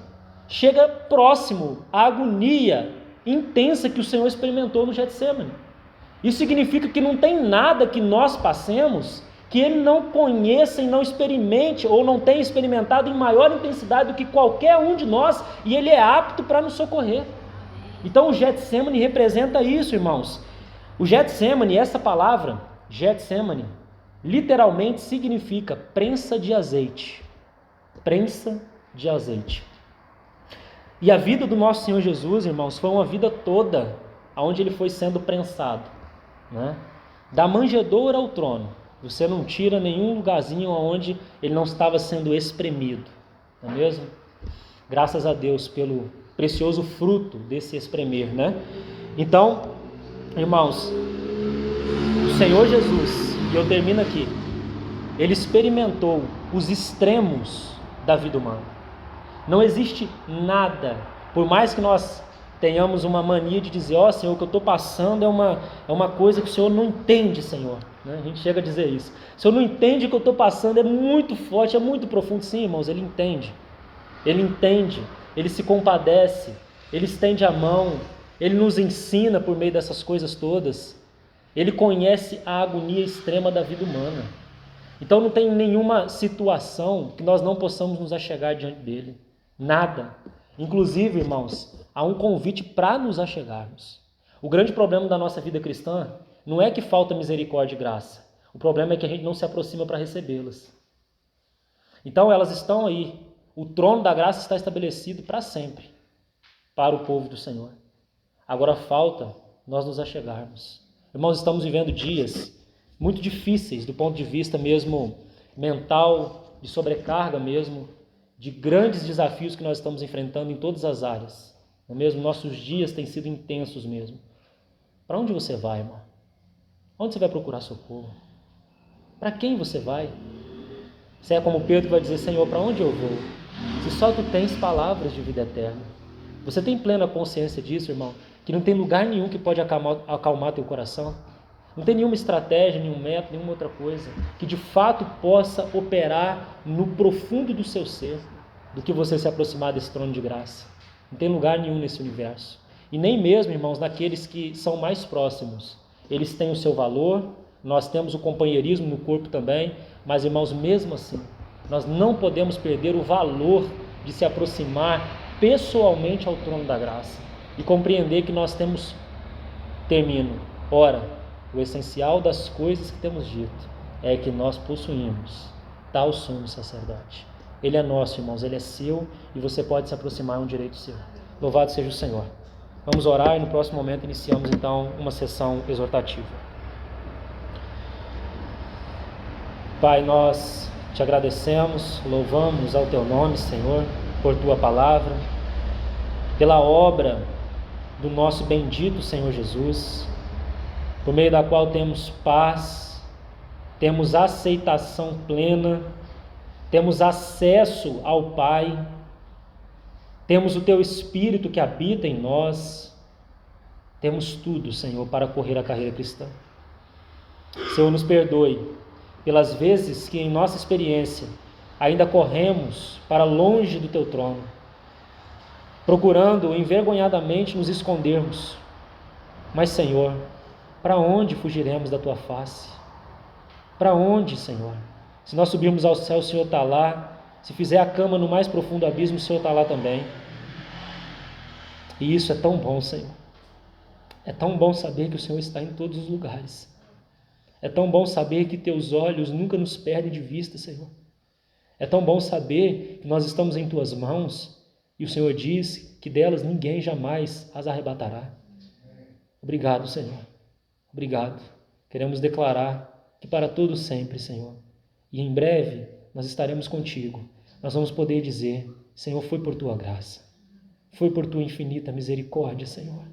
chega próximo à agonia intensa que o Senhor experimentou no Getsemane. Isso significa que não tem nada que nós passemos que Ele não conheça e não experimente, ou não tenha experimentado em maior intensidade do que qualquer um de nós, e Ele é apto para nos socorrer. Então o Getsemane representa isso, irmãos. O Getsemane, essa palavra, Getsemane, literalmente significa prensa de azeite. Prensa de azeite. E a vida do nosso Senhor Jesus, irmãos, foi uma vida toda onde ele foi sendo prensado, né? Da manjedoura ao trono. Você não tira nenhum lugarzinho onde ele não estava sendo espremido, não é mesmo? Graças a Deus pelo precioso fruto desse espremer, né? Então, irmãos, o Senhor Jesus, e eu termino aqui, ele experimentou os extremos da vida humana. Não existe nada, por mais que nós tenhamos uma mania de dizer, ó Senhor, o que eu estou passando é uma coisa que o Senhor não entende, Senhor. Né? A gente chega a dizer isso. O Senhor não entende o que eu estou passando, é muito forte, é muito profundo. Sim, irmãos, Ele entende. Ele entende, Ele se compadece, Ele estende a mão, Ele nos ensina por meio dessas coisas todas. Ele conhece a agonia extrema da vida humana. Então não tem nenhuma situação que nós não possamos nos achegar diante dele. Nada. Inclusive, irmãos, há um convite para nos achegarmos. O grande problema da nossa vida cristã não é que falta misericórdia e graça. O problema é que a gente não se aproxima para recebê-las. Então elas estão aí. O trono da graça está estabelecido para sempre para o povo do Senhor. Agora falta nós nos achegarmos. Irmãos, estamos vivendo dias muito difíceis do ponto de vista mesmo mental, de sobrecarga mesmo, de grandes desafios que nós estamos enfrentando em todas as áreas. Não é mesmo? Nossos dias têm sido intensos mesmo. Para onde você vai, irmão? Onde você vai procurar socorro? Para quem você vai? Você é como Pedro que vai dizer, Senhor, para onde eu vou? Se só tu tens palavras de vida eterna. Você tem plena consciência disso, irmão? Que não tem lugar nenhum que pode acalmar teu coração? Não tem nenhuma estratégia, nenhum método, nenhuma outra coisa que de fato possa operar no profundo do seu ser do que você se aproximar desse trono de graça. Não tem lugar nenhum nesse universo. E nem mesmo, irmãos, naqueles que são mais próximos. Eles têm o seu valor, nós temos o companheirismo no corpo também, mas, irmãos, mesmo assim, nós não podemos perder o valor de se aproximar pessoalmente ao trono da graça e compreender que nós temos, o essencial das coisas que temos dito é que nós possuímos tal sumo sacerdote. Ele é nosso, irmãos, ele é seu e você pode se aproximar, é um direito seu. Louvado seja o Senhor. Vamos orar e no próximo momento iniciamos então uma sessão exortativa. Pai, nós te agradecemos, louvamos ao teu nome, Senhor, por tua palavra, pela obra do nosso bendito Senhor Jesus, por meio da qual temos paz, temos aceitação plena, temos acesso ao Pai, temos o teu Espírito que habita em nós, temos tudo, Senhor, para correr a carreira cristã. Senhor, nos perdoe pelas vezes que em nossa experiência ainda corremos para longe do teu trono, procurando envergonhadamente nos escondermos. Mas, Senhor, para onde fugiremos da tua face? Para onde, Senhor? Se nós subirmos ao céu, o Senhor está lá. Se fizer a cama no mais profundo abismo, o Senhor está lá também. E isso é tão bom, Senhor. É tão bom saber que o Senhor está em todos os lugares. É tão bom saber que teus olhos nunca nos perdem de vista, Senhor. É tão bom saber que nós estamos em tuas mãos e o Senhor diz que delas ninguém jamais as arrebatará. Obrigado, Senhor. Obrigado. Queremos declarar que para todo sempre, Senhor. E em breve nós estaremos contigo. Nós vamos poder dizer, Senhor, foi por tua graça. Foi por tua infinita misericórdia, Senhor.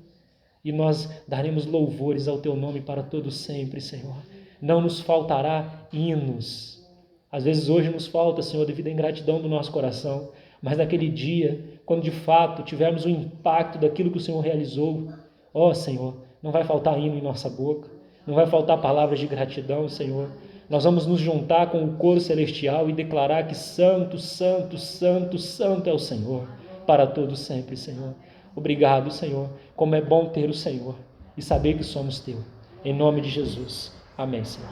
E nós daremos louvores ao teu nome para todo sempre, Senhor. Não nos faltará hinos. Às vezes hoje nos falta, Senhor, devido à ingratidão do nosso coração. Mas naquele dia, quando de fato tivermos o impacto daquilo que o Senhor realizou, ó Senhor, não vai faltar hino em nossa boca, não vai faltar palavras de gratidão, Senhor. Nós vamos nos juntar com o coro celestial e declarar que santo, santo, santo, santo é o Senhor, para todo sempre, Senhor. Obrigado, Senhor, como é bom ter o Senhor e saber que somos teu. Em nome de Jesus. Amém, Senhor.